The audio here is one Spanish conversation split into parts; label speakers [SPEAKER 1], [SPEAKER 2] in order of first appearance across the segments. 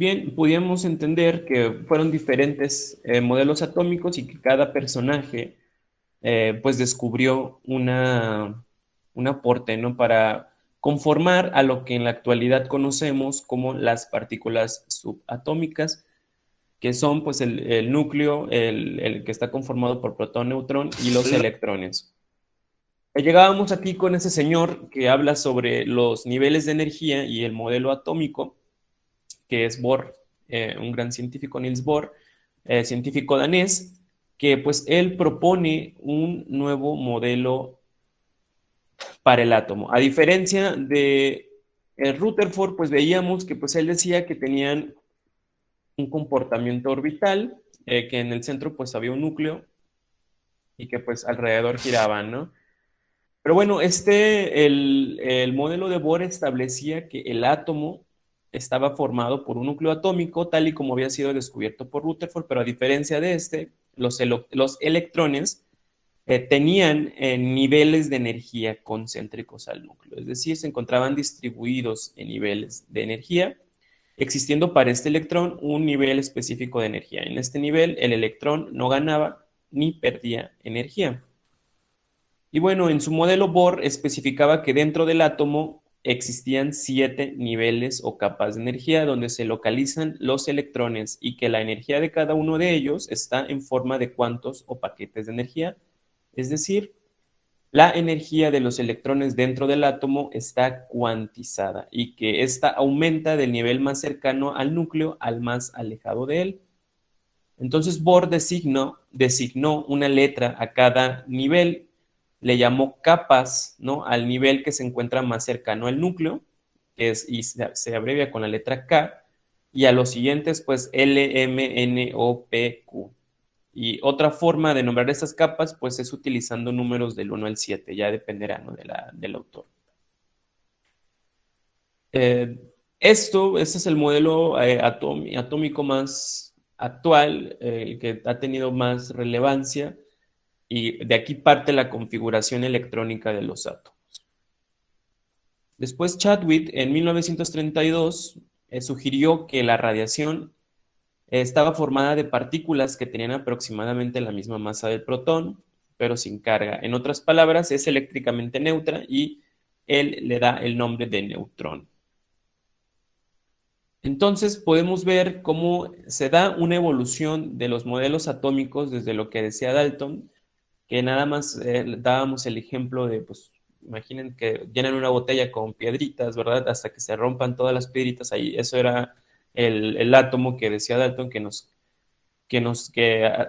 [SPEAKER 1] Bien, podíamos entender que fueron diferentes modelos atómicos y que cada personaje pues descubrió un aporte, ¿no? Para conformar a lo que en la actualidad conocemos como las partículas subatómicas, que son pues el núcleo, el que está conformado por protón, neutrón y los electrones. Llegábamos aquí con ese señor que habla sobre los niveles de energía y el modelo atómico, que es Bohr, un gran científico, Niels Bohr, científico danés, que pues él propone un nuevo modelo para el átomo. A diferencia de Rutherford, pues veíamos que pues él decía que tenían un comportamiento orbital, que en el centro pues había un núcleo y que pues alrededor giraban, ¿no? Pero bueno, el modelo de Bohr establecía que el átomo estaba formado por un núcleo atómico, tal y como había sido descubierto por Rutherford, pero a diferencia de los electrones tenían niveles de energía concéntricos al núcleo, es decir, se encontraban distribuidos en niveles de energía, existiendo para este electrón un nivel específico de energía. En este nivel, el electrón no ganaba ni perdía energía. Y bueno, en su modelo Bohr especificaba que dentro del átomo existían 7 niveles o capas de energía donde se localizan los electrones y que la energía de cada uno de ellos está en forma de cuantos o paquetes de energía, es decir, la energía de los electrones dentro del átomo está cuantizada y que ésta aumenta del nivel más cercano al núcleo al más alejado de él. Entonces Bohr designó una letra a cada nivel, le llamó capas, ¿no? Al nivel que se encuentra más cercano al núcleo, y se abrevia con la letra K, y a los siguientes, pues L, M, N, O, P, Q. Y otra forma de nombrar estas capas, pues es utilizando números del 1 al 7, ya dependerá, ¿no? Del autor. Eh, este es el modelo atómico más actual, el que ha tenido más relevancia, y de aquí parte la configuración electrónica de los átomos. Después Chadwick, en 1932, sugirió que la radiación estaba formada de partículas que tenían aproximadamente la misma masa del protón, pero sin carga. En otras palabras, es eléctricamente neutra y él le da el nombre de neutrón. Entonces podemos ver cómo se da una evolución de los modelos atómicos desde lo que decía Dalton, que nada más dábamos el ejemplo de, pues, imaginen que llenan una botella con piedritas, ¿verdad? Hasta que se rompan todas las piedritas ahí. Eso era el átomo que decía Dalton que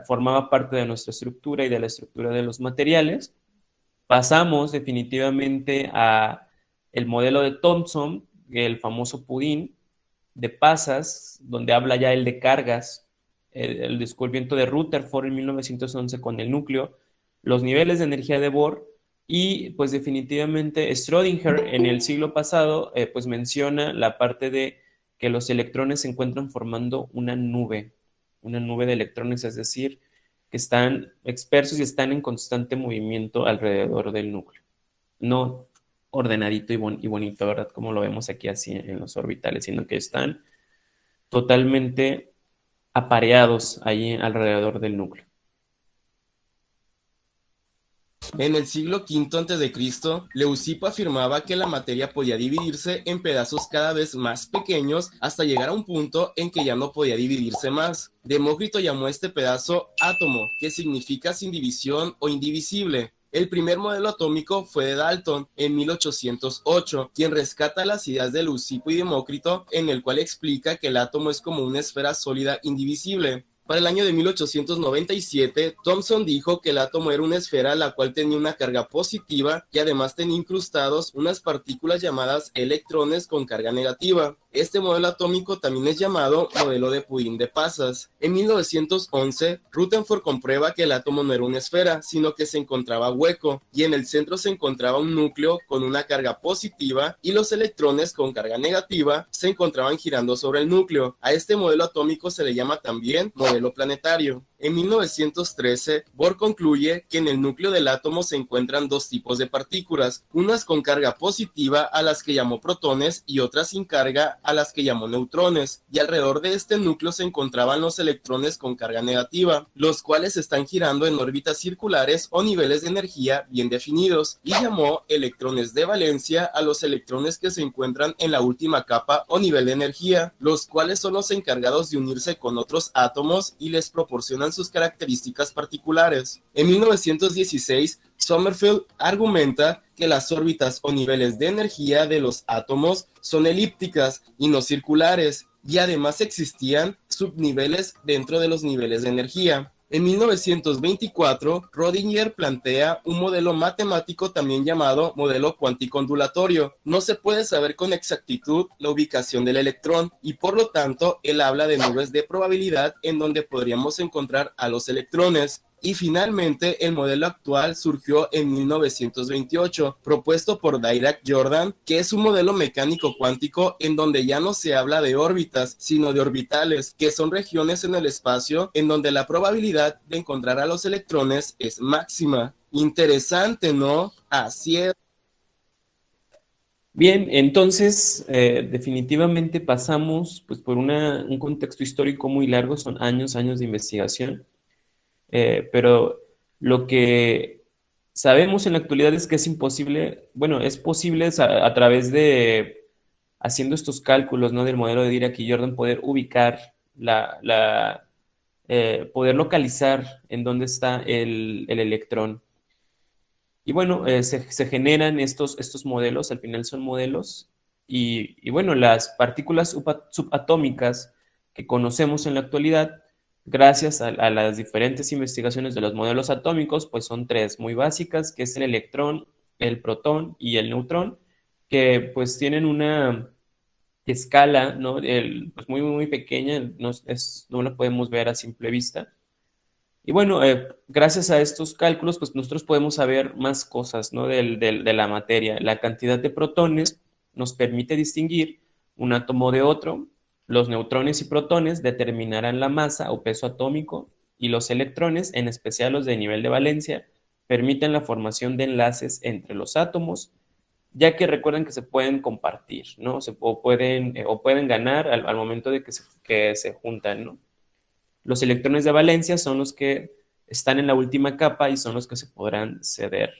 [SPEAKER 1] formaba parte de nuestra estructura y de la estructura de los materiales. Pasamos definitivamente a el modelo de Thomson, el famoso pudín de pasas, donde habla ya el de cargas, el descubrimiento de Rutherford en 1911 con el núcleo, los niveles de energía de Bohr y pues definitivamente Schrödinger en el siglo pasado pues menciona la parte de que los electrones se encuentran formando una nube de electrones, es decir, que están dispersos y están en constante movimiento alrededor del núcleo. No ordenadito y bonito, ¿verdad? Como lo vemos aquí así en los orbitales, sino que están totalmente apareados ahí alrededor del núcleo.
[SPEAKER 2] En el siglo V a.C., Leucipo afirmaba que la materia podía dividirse en pedazos cada vez más pequeños hasta llegar a un punto en que ya no podía dividirse más. Demócrito llamó a este pedazo átomo, que significa sin división o indivisible. El primer modelo atómico fue de Dalton en 1808, quien rescata las ideas de Leucipo y Demócrito, en el cual explica que el átomo es como una esfera sólida indivisible. Para el año de 1897, Thomson dijo que el átomo era una esfera la cual tenía una carga positiva y además tenía incrustados unas partículas llamadas electrones con carga negativa. Este modelo atómico también es llamado modelo de pudín de pasas. En 1911, Rutherford comprueba que el átomo no era una esfera, sino que se encontraba hueco, y en el centro se encontraba un núcleo con una carga positiva y los electrones con carga negativa se encontraban girando sobre el núcleo. A este modelo atómico se le llama también modelo planetario. En 1913, Bohr concluye que en el núcleo del átomo se encuentran dos tipos de partículas, unas con carga positiva a las que llamó protones y otras sin carga a las que llamó neutrones, y alrededor de este núcleo se encontraban los electrones con carga negativa, los cuales están girando en órbitas circulares o niveles de energía bien definidos, y llamó electrones de valencia a los electrones que se encuentran en la última capa o nivel de energía, los cuales son los encargados de unirse con otros átomos y les proporcionan sus características particulares. En 1916, Sommerfeld argumenta que las órbitas o niveles de energía de los átomos son elípticas y no circulares, y además existían subniveles dentro de los niveles de energía. En 1924, Rödinger plantea un modelo matemático también llamado modelo cuántico ondulatorio. No se puede saber con exactitud la ubicación del electrón y por lo tanto él habla de nubes de probabilidad en donde podríamos encontrar a los electrones. Y finalmente el modelo actual surgió en 1928, propuesto por Dirac-Jordan, que es un modelo mecánico cuántico en donde ya no se habla de órbitas, sino de orbitales, que son regiones en el espacio en donde la probabilidad de encontrar a los electrones es máxima. Interesante, ¿no? Así es.
[SPEAKER 1] Bien, entonces definitivamente pasamos pues, por un contexto histórico muy largo, son años, años de investigación. Pero lo que sabemos en la actualidad es que es imposible, bueno, es posible a través de haciendo estos cálculos, ¿no? Del modelo de Dirac y Jordan, poder ubicar poder localizar en dónde está el electrón. Y bueno, se generan estos modelos, al final son modelos, y bueno, las partículas subatómicas que conocemos en la actualidad, gracias a las diferentes investigaciones de los modelos atómicos, pues son tres muy básicas, que es el electrón, el protón y el neutrón, que pues tienen una escala, ¿no? Pues muy, muy pequeña, no la podemos ver a simple vista. Y bueno, gracias a estos cálculos, pues nosotros podemos saber más cosas, ¿no? De la materia. La cantidad de protones nos permite distinguir un átomo de otro. Los neutrones y protones determinarán la masa o peso atómico y los electrones, en especial los de nivel de valencia, permiten la formación de enlaces entre los átomos, ya que recuerden que se pueden compartir, ¿no? O pueden ganar al momento de que se juntan, ¿no? Los electrones de valencia son los que están en la última capa y son los que se podrán ceder.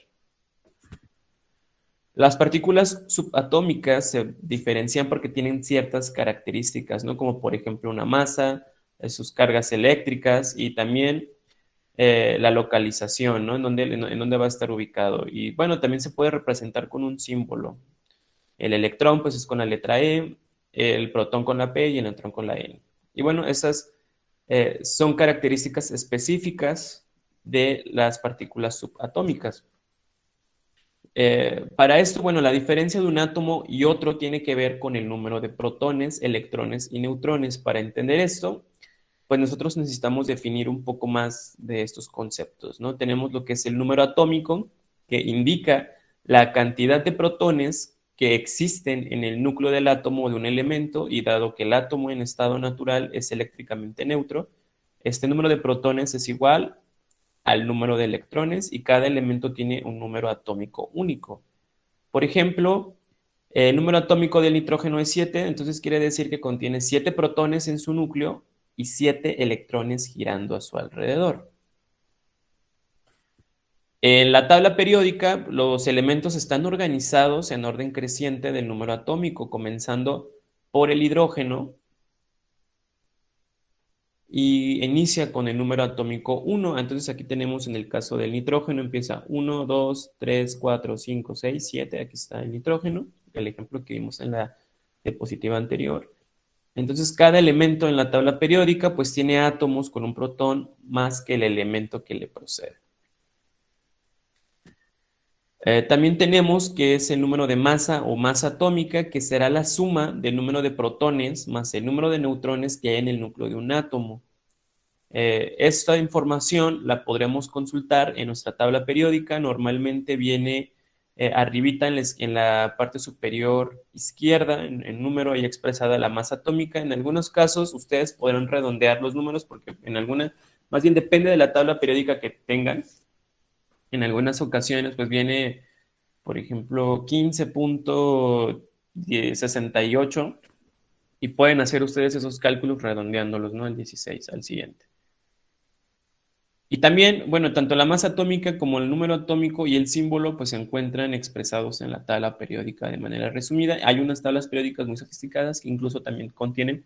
[SPEAKER 1] Las partículas subatómicas se diferencian porque tienen ciertas características, ¿no? Como por ejemplo una masa, sus cargas eléctricas y también la localización, ¿no? En dónde va a estar ubicado. Y bueno, también se puede representar con un símbolo. El electrón, pues es con la letra E, el protón con la P y el neutrón con la N. Y bueno, esas son características específicas de las partículas subatómicas. Para esto, bueno, la diferencia de un átomo y otro tiene que ver con el número de protones, electrones y neutrones. Para entender esto, pues nosotros necesitamos definir un poco más de estos conceptos, ¿no? Tenemos lo que es el número atómico, que indica la cantidad de protones que existen en el núcleo del átomo de un elemento, y dado que el átomo en estado natural es eléctricamente neutro, este número de protones es igual al número de electrones y cada elemento tiene un número atómico único. Por ejemplo, el número atómico del nitrógeno es 7, entonces quiere decir que contiene 7 protones en su núcleo y 7 electrones girando a su alrededor. En la tabla periódica, los elementos están organizados en orden creciente del número atómico, comenzando por el hidrógeno y inicia con el número atómico 1. Entonces aquí tenemos en el caso del nitrógeno, empieza 1, 2, 3, 4, 5, 6, 7. Aquí está el nitrógeno, el ejemplo que vimos en la diapositiva anterior. Entonces cada elemento en la tabla periódica pues tiene átomos con un protón más que el elemento que le procede. También tenemos que es el número de masa o masa atómica, que será la suma del número de protones más el número de neutrones que hay en el núcleo de un átomo. Esta información la podremos consultar en nuestra tabla periódica. Normalmente viene arribita en la parte superior izquierda, en número ahí expresada la masa atómica. En algunos casos ustedes podrán redondear los números porque más bien depende de la tabla periódica que tengan. En algunas ocasiones, pues viene, por ejemplo, 15.68 Y pueden hacer ustedes esos cálculos redondeándolos, ¿no? Al 16, al siguiente. Y también, bueno, tanto la masa atómica como el número atómico y el símbolo pues se encuentran expresados en la tabla periódica de manera resumida. Hay unas tablas periódicas muy sofisticadas que incluso también contienen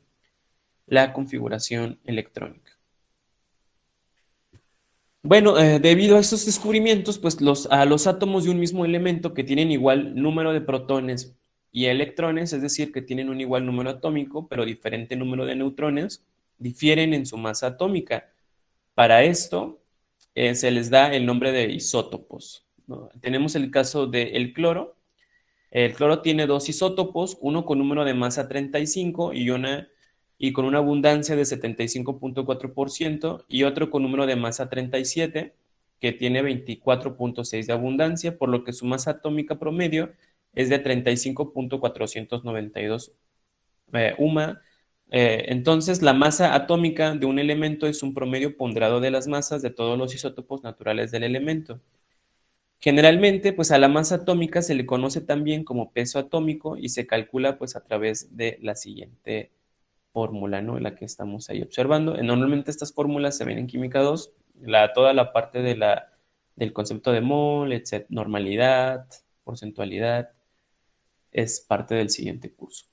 [SPEAKER 1] la configuración electrónica. Bueno, debido a estos descubrimientos, pues a los átomos de un mismo elemento que tienen igual número de protones y electrones, es decir, que tienen un igual número atómico, pero diferente número de neutrones, difieren en su masa atómica. Para esto se les da el nombre de isótopos, ¿no? Tenemos el caso del cloro. El cloro tiene dos isótopos, uno con número de masa 35 y con una abundancia de 75.4% y otro con número de masa 37 que tiene 24.6 de abundancia, por lo que su masa atómica promedio es de 35.492 UMA. Entonces, la masa atómica de un elemento es un promedio ponderado de las masas de todos los isótopos naturales del elemento. Generalmente, pues a la masa atómica se le conoce también como peso atómico y se calcula pues a través de la siguiente fórmula, ¿no? La que estamos ahí observando. Normalmente estas fórmulas se ven en química 2, toda la parte del concepto de mol, etc., normalidad, porcentualidad, es parte del siguiente curso.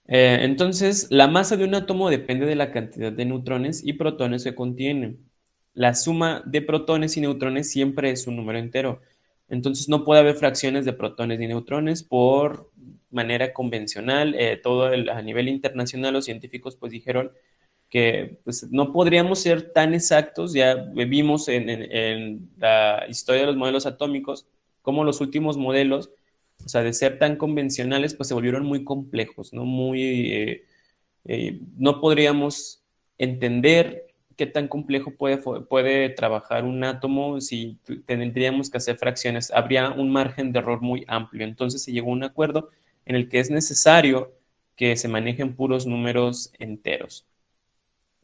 [SPEAKER 1] Entonces, la masa de un átomo depende de la cantidad de neutrones y protones que contiene. La suma de protones y neutrones siempre es un número entero. Entonces, no puede haber fracciones de protones ni neutrones por manera convencional. A nivel internacional, los científicos pues dijeron que pues, no podríamos ser tan exactos. Ya vimos en la historia de los modelos atómicos cómo los últimos modelos, o sea, de ser tan convencionales, pues se volvieron muy complejos, ¿no? No podríamos entender qué tan complejo puede trabajar un átomo si tendríamos que hacer fracciones. Habría un margen de error muy amplio. Entonces se llegó a un acuerdo en el que es necesario que se manejen puros números enteros.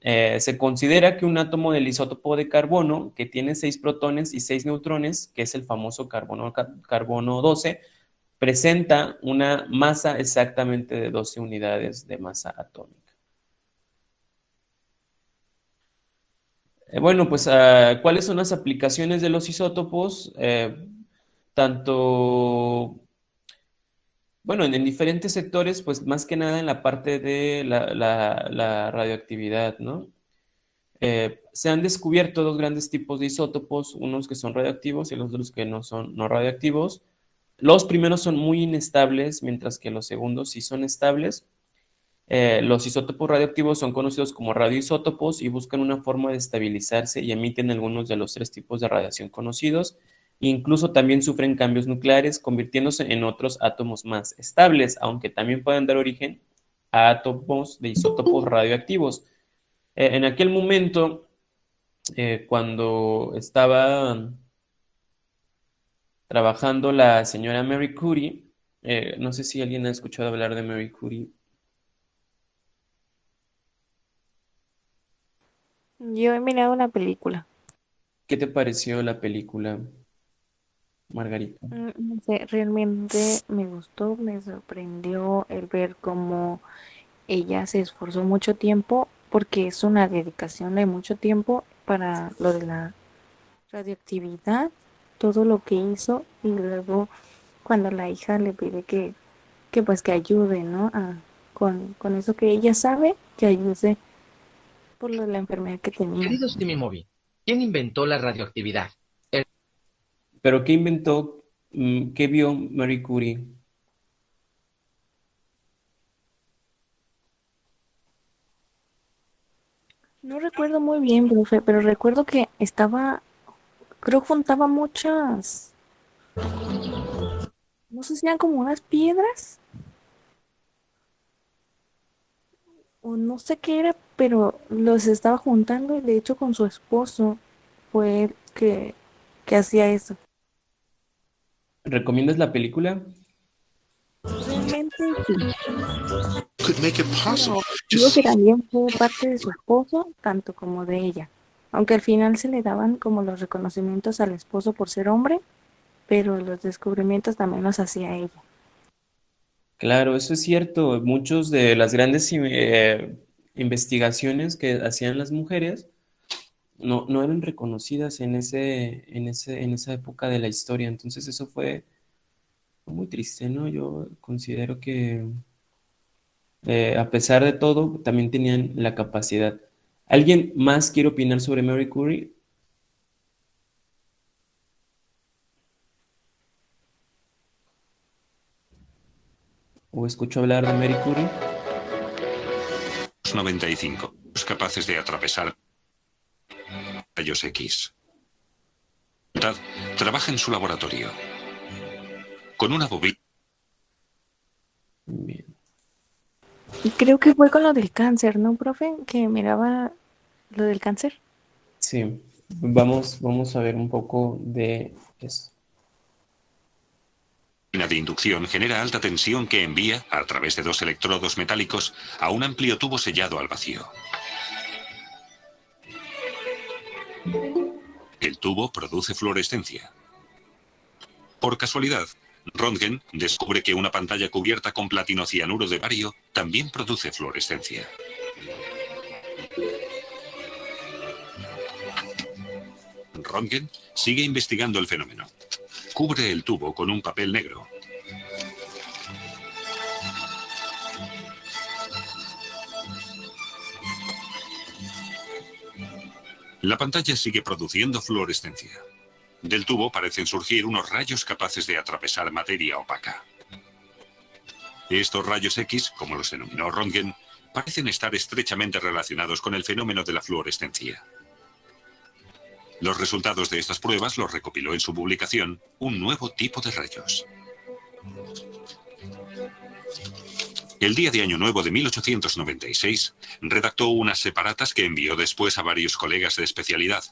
[SPEAKER 1] Se considera que un átomo del isótopo de carbono, que tiene 6 protones y 6 neutrones, que es el famoso carbono 12, presenta una masa exactamente de 12 unidades de masa atómica. Bueno, pues, ¿cuáles son las aplicaciones de los isótopos? Tanto, bueno, en diferentes sectores, pues más que nada en la parte de la radioactividad, ¿no? Se han descubierto dos grandes tipos de isótopos, unos que son radioactivos y los otros que no son no radioactivos. Los primeros son muy inestables, mientras que los segundos sí son estables. Los isótopos radioactivos son conocidos como radioisótopos y buscan una forma de estabilizarse y emiten algunos de los tres tipos de radiación conocidos. Incluso también sufren cambios nucleares, convirtiéndose en otros átomos más estables, aunque también pueden dar origen a átomos de isótopos radioactivos. En aquel momento, cuando estaba trabajando la señora Marie Curie, no sé si alguien ha escuchado hablar de Marie Curie.
[SPEAKER 3] Yo he mirado una película.
[SPEAKER 1] ¿Qué te pareció la película, Margarita?
[SPEAKER 3] No sé, realmente me gustó, me sorprendió el ver cómo ella se esforzó mucho tiempo, porque es una dedicación de mucho tiempo para lo de la radioactividad, todo lo que hizo, y luego cuando la hija le pide que pues que ayude, ¿no? Con eso que ella sabe, que ayude por lo de la enfermedad que tenía.
[SPEAKER 4] Querido Timmy Movie, ¿quién inventó la radioactividad?
[SPEAKER 1] ¿Pero qué inventó, qué vio Marie Curie?
[SPEAKER 3] No recuerdo muy bien, profe, pero recuerdo que creo que juntaba muchas, no sé si eran como unas piedras o no sé qué era, pero los estaba juntando y de hecho con su esposo fue el que hacía eso.
[SPEAKER 1] ¿Recomiendas la película?
[SPEAKER 3] Realmente sí,
[SPEAKER 5] Could make it possible.
[SPEAKER 3] pero digo que también fue parte de su esposo, tanto como de ella. Aunque al final se le daban como los reconocimientos al esposo por ser hombre, pero los descubrimientos también los hacía ella.
[SPEAKER 1] Claro, eso es cierto. Muchos de las grandes investigaciones que hacían las mujeres no eran reconocidas en esa época de la historia. Entonces eso fue muy triste, ¿no? Yo considero que a pesar de todo, también tenían la capacidad. ¿Alguien más quiere opinar sobre Marie Curie? ¿O escucho hablar de Marie Curie?
[SPEAKER 6] 95. Capaces de atravesar rayos X. Trabaja en su laboratorio con una bobina.
[SPEAKER 1] Bien.
[SPEAKER 3] Y creo que fue con lo del cáncer, ¿no, profe? Que miraba lo del cáncer.
[SPEAKER 1] Sí, vamos a ver un poco de eso.
[SPEAKER 6] De inducción genera alta tensión que envía, a través de 2 electrodos metálicos, a un amplio tubo sellado al vacío. El tubo produce fluorescencia. Por casualidad, Röntgen descubre que una pantalla cubierta con platinocianuro de bario también produce fluorescencia. Röntgen sigue investigando el fenómeno. Cubre el tubo con un papel negro. La pantalla sigue produciendo fluorescencia. Del tubo parecen surgir unos rayos capaces de atravesar materia opaca. Estos rayos X, como los denominó Röntgen, parecen estar estrechamente relacionados con el fenómeno de la fluorescencia. Los resultados de estas pruebas los recopiló en su publicación Un nuevo tipo de rayos. El día de Año Nuevo de 1896, redactó unas separatas que envió después a varios colegas de especialidad.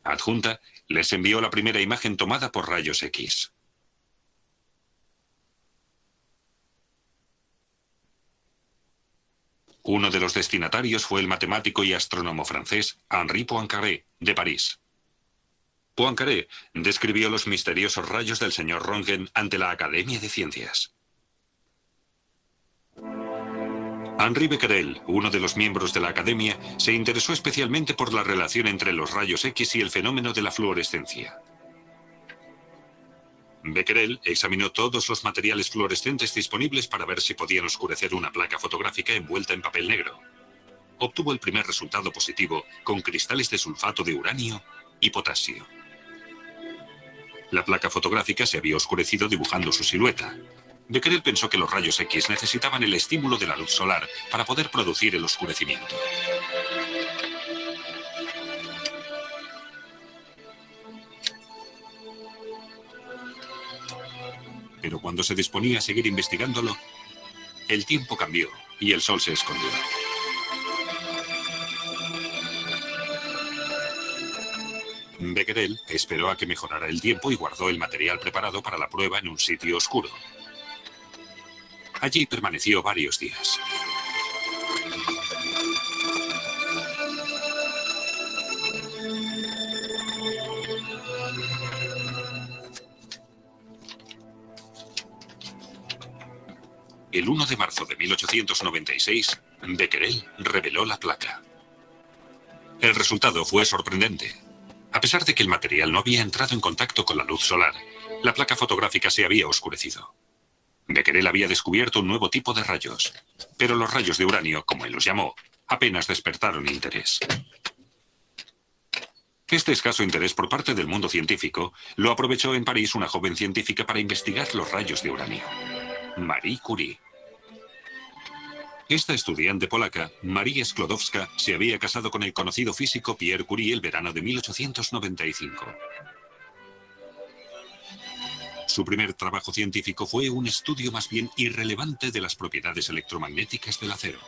[SPEAKER 6] Adjunta, les envió la primera imagen tomada por rayos X. Uno de los destinatarios fue el matemático y astrónomo francés Henri Poincaré, de París. Poincaré describió los misteriosos rayos del señor Röntgen ante la Academia de Ciencias. Henri Becquerel, uno de los miembros de la Academia, se interesó especialmente por la relación entre los rayos X y el fenómeno de la fluorescencia. Becquerel examinó todos los materiales fluorescentes disponibles para ver si podían oscurecer una placa fotográfica envuelta en papel negro. Obtuvo el primer resultado positivo con cristales de sulfato de uranio y potasio. La placa fotográfica se había oscurecido dibujando su silueta. Becquerel pensó que los rayos X necesitaban el estímulo de la luz solar para poder producir el oscurecimiento. Pero cuando se disponía a seguir investigándolo, el tiempo cambió y el sol se escondió. Becquerel esperó a que mejorara el tiempo y guardó el material preparado para la prueba en un sitio oscuro. Allí permaneció varios días. El 1 de marzo de 1896, Becquerel reveló la placa. El resultado fue sorprendente. A pesar de que el material no había entrado en contacto con la luz solar, la placa fotográfica se había oscurecido. Becquerel había descubierto un nuevo tipo de rayos, pero los rayos de uranio, como él los llamó, apenas despertaron interés. Este escaso interés por parte del mundo científico lo aprovechó en París una joven científica para investigar los rayos de uranio, Marie Curie. Esta estudiante polaca, Maria Sklodowska, se había casado con el conocido físico Pierre Curie el verano de 1895. Su primer trabajo científico fue un estudio más bien irrelevante de las propiedades electromagnéticas del acero.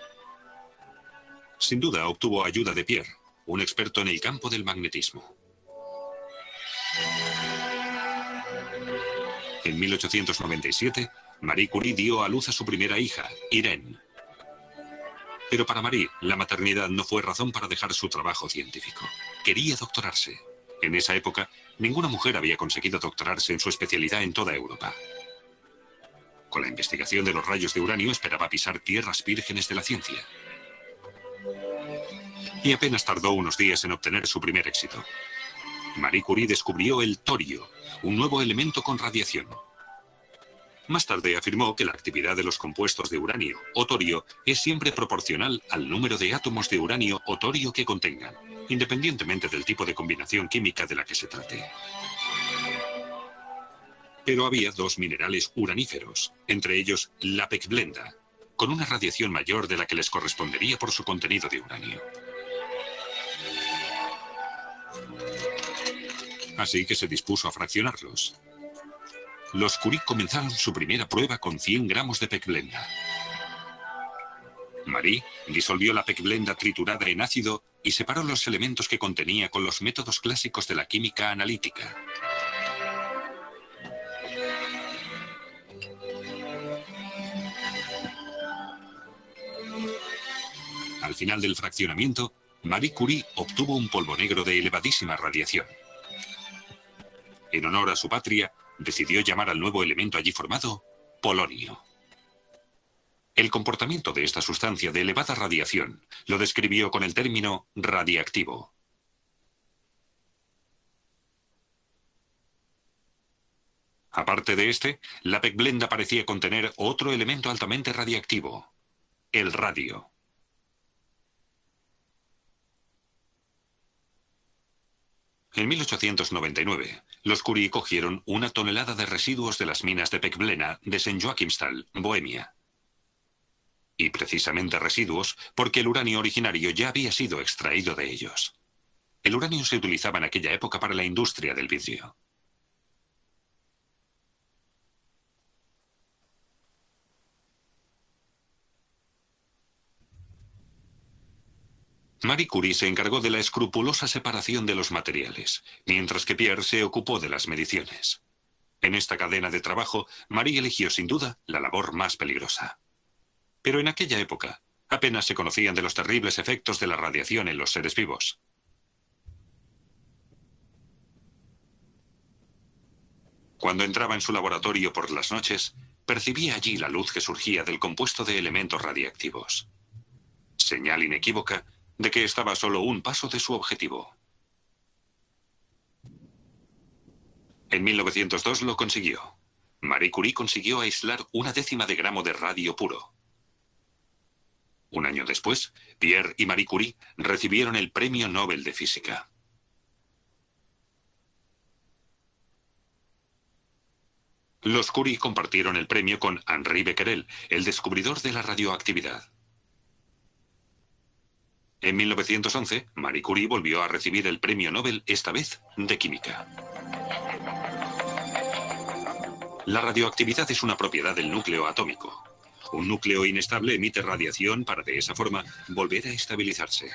[SPEAKER 6] Sin duda obtuvo ayuda de Pierre, un experto en el campo del magnetismo. En 1897, Marie Curie dio a luz a su primera hija, Irene. Pero para Marie, la maternidad no fue razón para dejar su trabajo científico. Quería doctorarse. En esa época, ninguna mujer había conseguido doctorarse en su especialidad en toda Europa. Con la investigación de los rayos de uranio esperaba pisar tierras vírgenes de la ciencia. Y apenas tardó unos días en obtener su primer éxito. Marie Curie descubrió el torio, un nuevo elemento con radiación. Más tarde afirmó que la actividad de los compuestos de uranio o torio es siempre proporcional al número de átomos de uranio o torio que contengan, independientemente del tipo de combinación química de la que se trate. Pero había dos minerales uraníferos, entre ellos la pechblenda, con una radiación mayor de la que les correspondería por su contenido de uranio. Así que se dispuso a fraccionarlos. Los Curie comenzaron su primera prueba con 100 gramos de pechblenda. Marie disolvió la pechblenda triturada en ácido y separó los elementos que contenía con los métodos clásicos de la química analítica. Al final del fraccionamiento, Marie Curie obtuvo un polvo negro de elevadísima radiación. En honor a su patria, decidió llamar al nuevo elemento allí formado polonio. El comportamiento de esta sustancia de elevada radiación lo describió con el término radiactivo. Aparte de este, la pechblenda parecía contener otro elemento altamente radiactivo, el radio. En 1899, los Curie cogieron 1 tonelada de residuos de las minas de pechblenda de St. Joachimsthal, Bohemia. Y precisamente residuos porque el uranio originario ya había sido extraído de ellos. El uranio se utilizaba en aquella época para la industria del vidrio. Marie Curie se encargó de la escrupulosa separación de los materiales, mientras que Pierre se ocupó de las mediciones. En esta cadena de trabajo, Marie eligió sin duda la labor más peligrosa. Pero en aquella época, apenas se conocían de los terribles efectos de la radiación en los seres vivos. Cuando entraba en su laboratorio por las noches, percibía allí la luz que surgía del compuesto de elementos radiactivos. Señal inequívoca de que estaba a solo un paso de su objetivo. En 1902 lo consiguió. Marie Curie consiguió aislar 1/10 de gramo de radio puro. Un año después, Pierre y Marie Curie recibieron el Premio Nobel de Física. Los Curie compartieron el premio con Henri Becquerel, el descubridor de la radioactividad. En 1911, Marie Curie volvió a recibir el Premio Nobel, esta vez de Química. La radioactividad es una propiedad del núcleo atómico. Un núcleo inestable emite radiación para de esa forma volver a estabilizarse.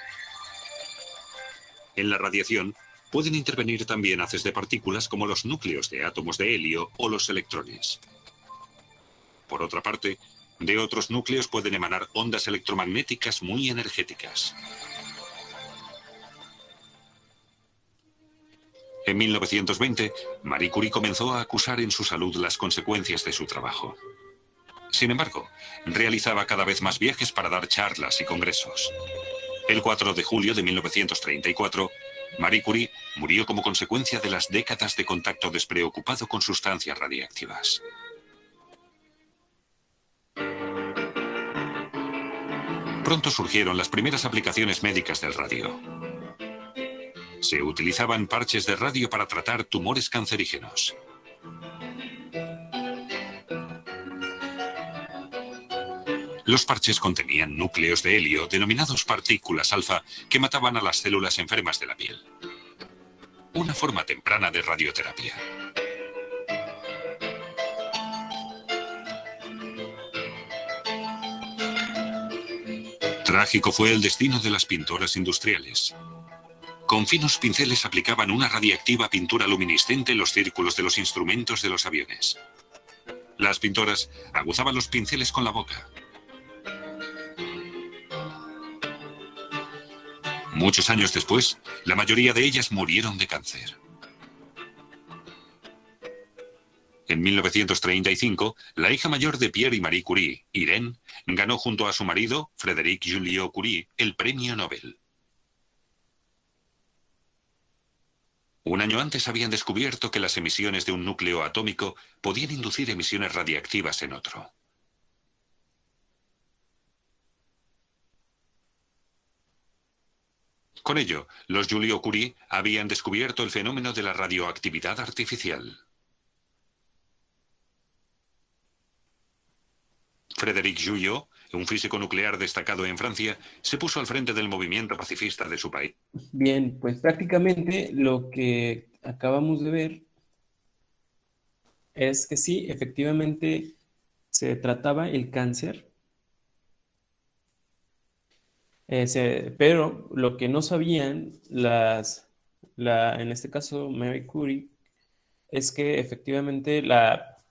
[SPEAKER 6] En la radiación pueden intervenir también haces de partículas como los núcleos de átomos de helio o los electrones. Por otra parte, de otros núcleos pueden emanar ondas electromagnéticas muy energéticas. En 1920, Marie Curie comenzó a acusar en su salud las consecuencias de su trabajo. Sin embargo, realizaba cada vez más viajes para dar charlas y congresos. El 4 de julio de 1934, Marie Curie murió como consecuencia de las décadas de contacto despreocupado con sustancias radiactivas. Pronto surgieron las primeras aplicaciones médicas del radio. Se utilizaban parches de radio para tratar tumores cancerígenos. Los parches contenían núcleos de helio denominados partículas alfa que mataban a las células enfermas de la piel. Una forma temprana de radioterapia. Trágico fue el destino de las pintoras industriales. Con finos pinceles aplicaban una radiactiva pintura luminiscente en los círculos de los instrumentos de los aviones. Las pintoras aguzaban los pinceles con la boca. Muchos años después, la mayoría de ellas murieron de cáncer. En 1935, la hija mayor de Pierre y Marie Curie, Irene, ganó junto a su marido, Frédéric Joliot Curie, el premio Nobel. Un año antes habían descubierto que las emisiones de un núcleo atómico podían inducir emisiones radiactivas en otro. Con ello, los Joliot Curie habían descubierto el fenómeno de la radioactividad artificial. Frédéric Joliot, un físico nuclear destacado en Francia, se puso al frente del movimiento pacifista de su país.
[SPEAKER 1] Bien, pues prácticamente lo que acabamos de ver es que sí, efectivamente se trataba el cáncer, pero lo que no sabían en este caso Marie Curie, es que efectivamente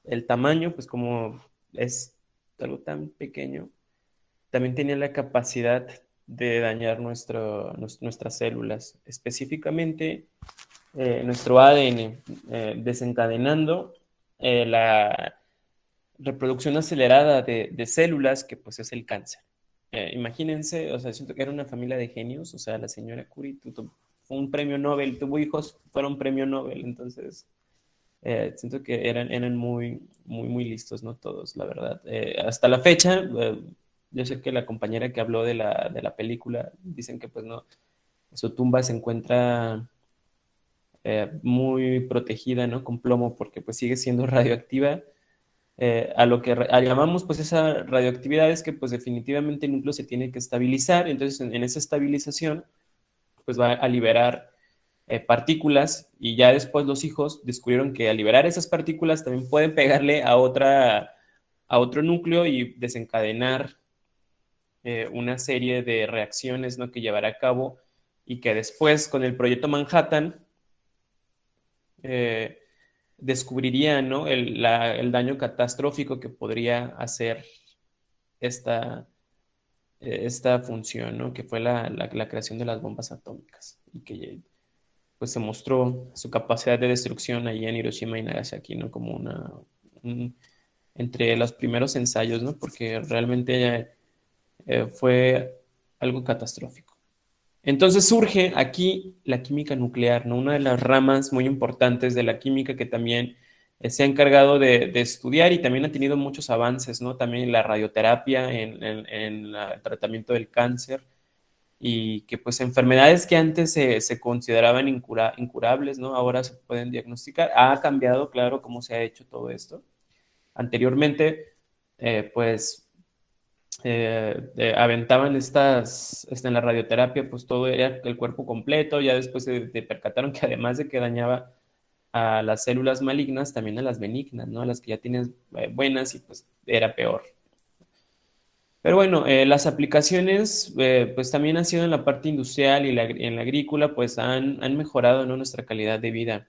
[SPEAKER 1] el tamaño, pues como es algo tan pequeño, también tenía la capacidad de dañar nuestras células, específicamente nuestro ADN, desencadenando la reproducción acelerada de células, que pues es el cáncer. Imagínense, o sea, siento que era una familia de genios, o sea, la señora Curie fue un premio Nobel, tuvo hijos, fueron premio Nobel, entonces siento que eran muy, muy, muy listos, ¿no? Todos, la verdad. Hasta la fecha, yo sé que la compañera que habló de la película, dicen que pues no, su tumba se encuentra muy protegida, ¿no? Con plomo, porque pues sigue siendo radioactiva. A lo que llamamos pues esa radioactividad es que pues definitivamente el núcleo se tiene que estabilizar, entonces en esa estabilización pues va a liberar partículas, y ya después los hijos descubrieron que al liberar esas partículas también pueden pegarle a otro núcleo y desencadenar una serie de reacciones, ¿no?, que llevará a cabo, y que después con el proyecto Manhattan descubriría, ¿no?, el daño catastrófico que podría hacer esta función, ¿no?, que fue la creación de las bombas atómicas, y que pues se mostró su capacidad de destrucción allí en Hiroshima y Nagasaki, ¿no?, como entre los primeros ensayos, ¿no?, porque realmente fue algo catastrófico. Entonces surge aquí la química nuclear, ¿no?, una de las ramas muy importantes de la química que también se ha encargado de estudiar, y también ha tenido muchos avances, ¿no?, también la radioterapia en el tratamiento del cáncer, y que pues enfermedades que antes se consideraban incurables, ¿no?, ahora se pueden diagnosticar. Ha cambiado, claro, cómo se ha hecho todo esto. Anteriormente, pues aventaban en la radioterapia, pues todo era el cuerpo completo, ya después se percataron que además de que dañaba a las células malignas, también a las benignas, ¿no?, a las que ya tienes buenas, y pues era peor. Pero bueno, las aplicaciones, pues también han sido en la parte industrial y en la agrícola, pues han mejorado, ¿no?, nuestra calidad de vida.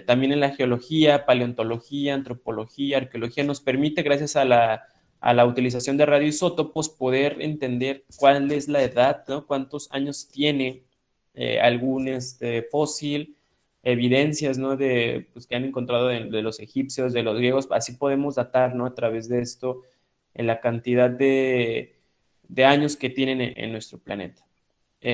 [SPEAKER 1] También en la geología, paleontología, antropología, arqueología, nos permite, gracias a la utilización de radioisótopos, poder entender cuál es la edad, ¿no?, cuántos años tiene algún fósil, evidencias, ¿no?, pues, que han encontrado de los egipcios, de los griegos. Así podemos datar, ¿no?, a través de esto, en la cantidad de años que tienen en nuestro planeta.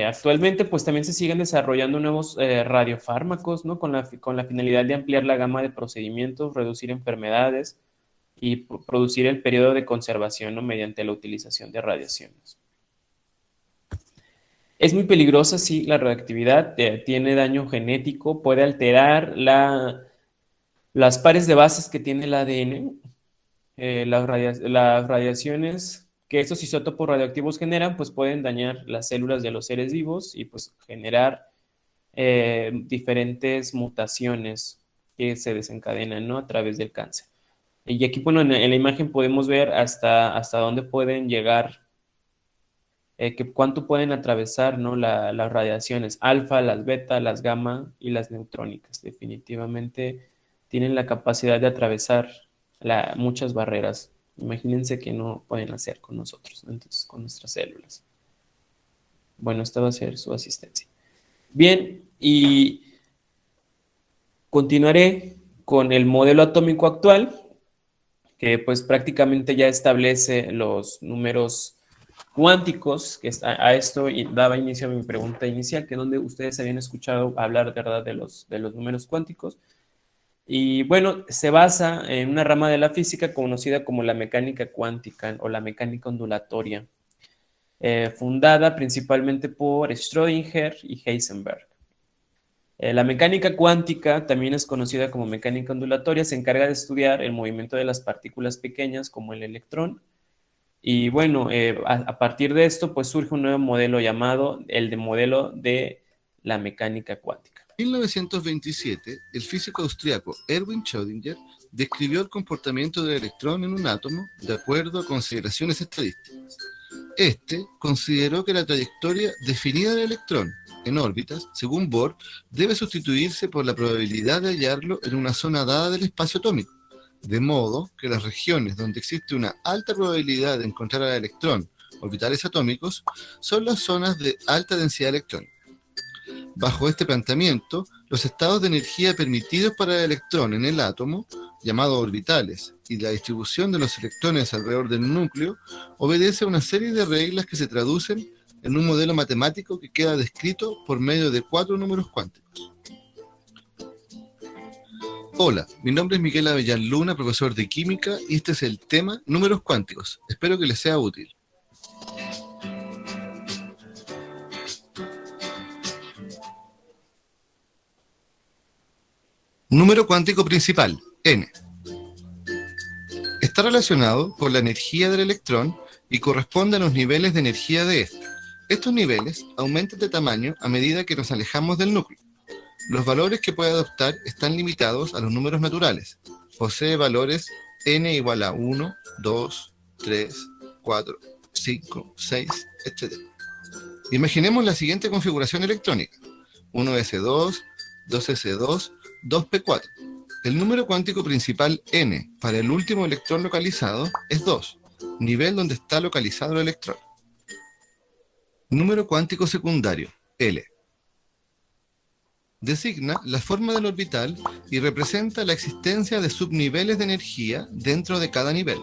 [SPEAKER 1] Actualmente, pues también se siguen desarrollando nuevos radiofármacos, ¿no?, con la finalidad de ampliar la gama de procedimientos, reducir enfermedades y producir el periodo de conservación, ¿no?, mediante la utilización de radiaciones. Es muy peligrosa, sí, la radioactividad, tiene daño genético, puede alterar las pares de bases que tiene el ADN. Las radiaciones que estos isótopos radioactivos generan, pues pueden dañar las células de los seres vivos y pues generar diferentes mutaciones que se desencadenan, ¿no?, a través del cáncer. Y aquí, bueno, en la imagen podemos ver hasta dónde pueden llegar, cuánto pueden atravesar, ¿no?, las radiaciones alfa, las beta, las gamma y las neutrónicas. Definitivamente tienen la capacidad de atravesar muchas barreras. Imagínense que no pueden hacer con nosotros, ¿no?, entonces con nuestras células. Bueno, esta va a ser su asistencia. Bien, y continuaré con el modelo atómico actual, que pues prácticamente ya establece los números cuánticos, que a esto daba inicio a mi pregunta inicial, que donde ustedes habían escuchado hablar, ¿verdad?, de los números cuánticos. Y bueno, se basa en una rama de la física conocida como la mecánica cuántica o la mecánica ondulatoria, fundada principalmente por Schrödinger y Heisenberg. La mecánica cuántica, también es conocida como mecánica ondulatoria, se encarga de estudiar el movimiento de las partículas pequeñas como el electrón. Y bueno, a partir de esto, pues surge un nuevo modelo llamado el de modelo de la mecánica cuántica.
[SPEAKER 7] En 1927, el físico austriaco Erwin Schrödinger describió el comportamiento del electrón en un átomo de acuerdo a consideraciones estadísticas. Este consideró que la trayectoria definida del electrón en órbitas, según Bohr, debe sustituirse por la probabilidad de hallarlo en una zona dada del espacio atómico, de modo que las regiones donde existe una alta probabilidad de encontrar al electrón orbitales atómicos son las zonas de alta densidad electrónica. Bajo este planteamiento, los estados de energía permitidos para el electrón en el átomo, llamados orbitales, y la distribución de los electrones alrededor del núcleo, obedece a una serie de reglas que se traducen en un modelo matemático que queda descrito por medio de 4 números cuánticos. Hola, mi nombre es Miguel Avellán Luna, profesor de química, y este es el tema números cuánticos. Espero que les sea útil. Número cuántico principal, n. Está relacionado con la energía del electrón y corresponde a los niveles de energía de este. Estos niveles aumentan de tamaño a medida que nos alejamos del núcleo. Los valores que puede adoptar están limitados a los números naturales. Posee valores n igual a 1, 2, 3, 4, 5, 6, etc. Imaginemos la siguiente configuración electrónica. 1s2, 2s2, 2p4. El número cuántico principal n para el último electrón localizado es 2, nivel donde está localizado el electrón. Número cuántico secundario, L. Designa la forma del orbital y representa la existencia de subniveles de energía dentro de cada nivel.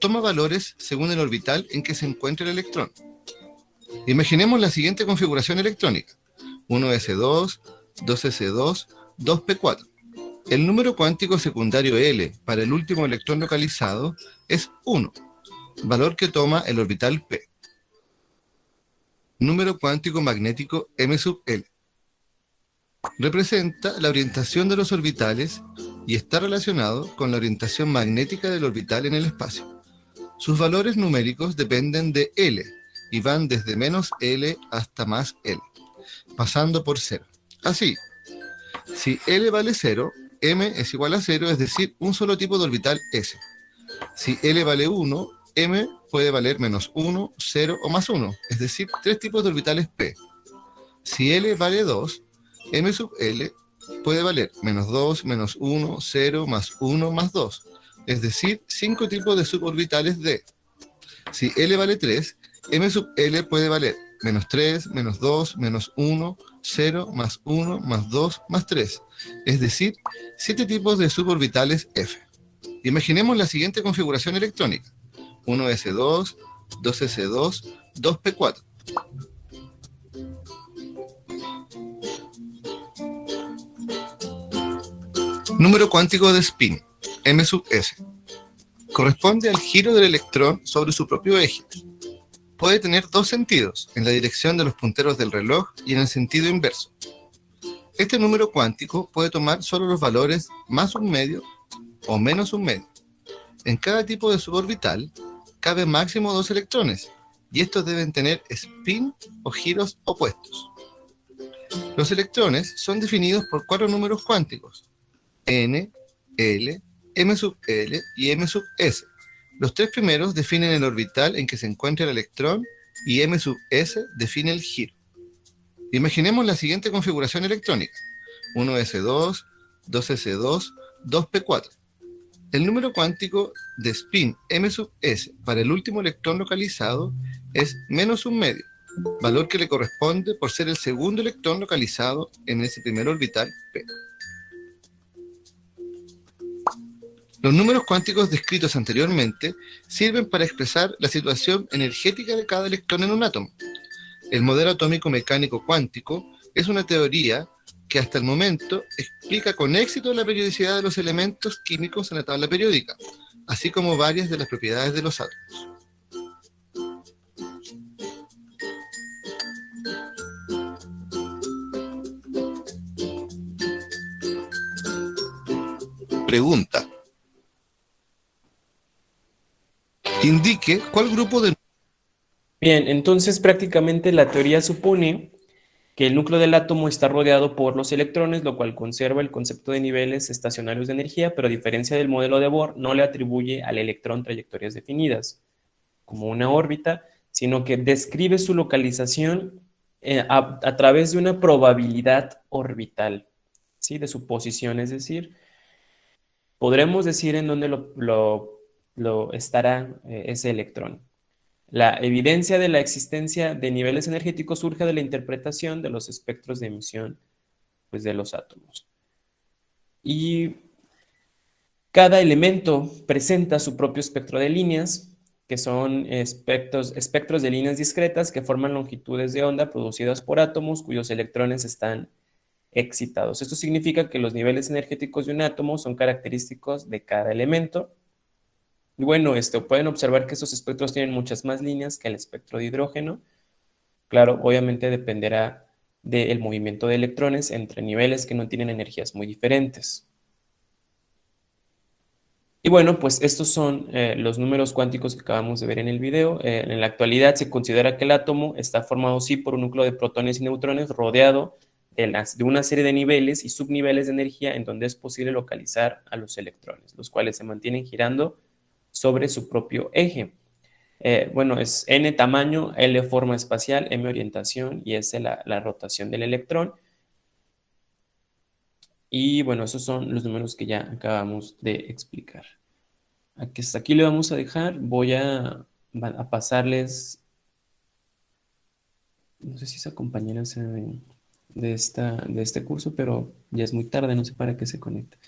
[SPEAKER 7] Toma valores según el orbital en que se encuentra el electrón. Imaginemos la siguiente configuración electrónica. 1s2, 2s2, 2p4. El número cuántico secundario L para el último electrón localizado es 1, valor que toma el orbital p. Número cuántico magnético m sub L. Representa la orientación de los orbitales y está relacionado con la orientación magnética del orbital en el espacio. Sus valores numéricos dependen de L y van desde menos L hasta más L, pasando por 0. Así, si L vale 0, M es igual a 0, es decir, un solo tipo de orbital S. Si L vale 1, M puede valer menos 1, 0 o más 1, es decir, 3 tipos de orbitales P. Si L vale 2, M sub L puede valer menos 2, menos 1, 0, más 1, más 2, es decir, 5 tipos de suborbitales D. Si L vale 3, M sub L puede valer menos 3, menos 2, menos 1, 0, más 1, más 2, más 3, es decir, 7 tipos de suborbitales F. Imaginemos la siguiente configuración electrónica. 1s2, 2s2, 2p4. Número cuántico de spin, m sub s. Corresponde al giro del electrón sobre su propio eje. Puede tener dos sentidos, en la dirección de los punteros del reloj y en el sentido inverso. Este número cuántico puede tomar solo los valores más un medio o menos un medio. En cada tipo de suborbital cabe máximo 2 electrones, y estos deben tener spin o giros opuestos. Los electrones son definidos por 4 números cuánticos, n, l, m sub l y m sub s. Los 3 primeros definen el orbital en que se encuentra el electrón y m sub s define el giro. Imaginemos la siguiente configuración electrónica. 1s2, 2s2, 2p4. El número cuántico de spin m sub s para el último electrón localizado es menos un medio, valor que le corresponde por ser el segundo electrón localizado en ese primer orbital p. Los números cuánticos descritos anteriormente sirven para expresar la situación energética de cada electrón en un átomo. El modelo atómico mecánico cuántico es una teoría que hasta el momento explica con éxito la periodicidad de los elementos químicos en la tabla periódica, así como varias de las propiedades de los átomos. Pregunta. Indique cuál grupo de...
[SPEAKER 1] Bien, entonces prácticamente la teoría supone que el núcleo del átomo está rodeado por los electrones, lo cual conserva el concepto de niveles estacionarios de energía, pero a diferencia del modelo de Bohr, no le atribuye al electrón trayectorias definidas, como una órbita, sino que describe su localización a través de una probabilidad orbital, ¿sí? De su posición, es decir, podremos decir en dónde lo estará ese electrón. La evidencia de la existencia de niveles energéticos surge de la interpretación de los espectros de emisión, pues, de los átomos. Y cada elemento presenta su propio espectro de líneas, que son espectros de líneas discretas que forman longitudes de onda producidas por átomos cuyos electrones están excitados. Esto significa que los niveles energéticos de un átomo son característicos de cada elemento. Y bueno, pueden observar que estos espectros tienen muchas más líneas que el espectro de hidrógeno. Claro, obviamente dependerá del movimiento de electrones entre niveles que no tienen energías muy diferentes. Y bueno, pues estos son los números cuánticos que acabamos de ver en el video. En la actualidad se considera que el átomo está formado sí por un núcleo de protones y neutrones rodeado de una serie de niveles y subniveles de energía en donde es posible localizar a los electrones, los cuales se mantienen girando sobre su propio eje. Bueno, es n tamaño, L forma espacial, m orientación y S la rotación del electrón. Y bueno, esos son los números que ya acabamos de explicar. Hasta aquí le vamos a dejar. Voy a pasarles, no sé si esa compañera sea de este curso, pero ya es muy tarde, no sé para qué se conecta.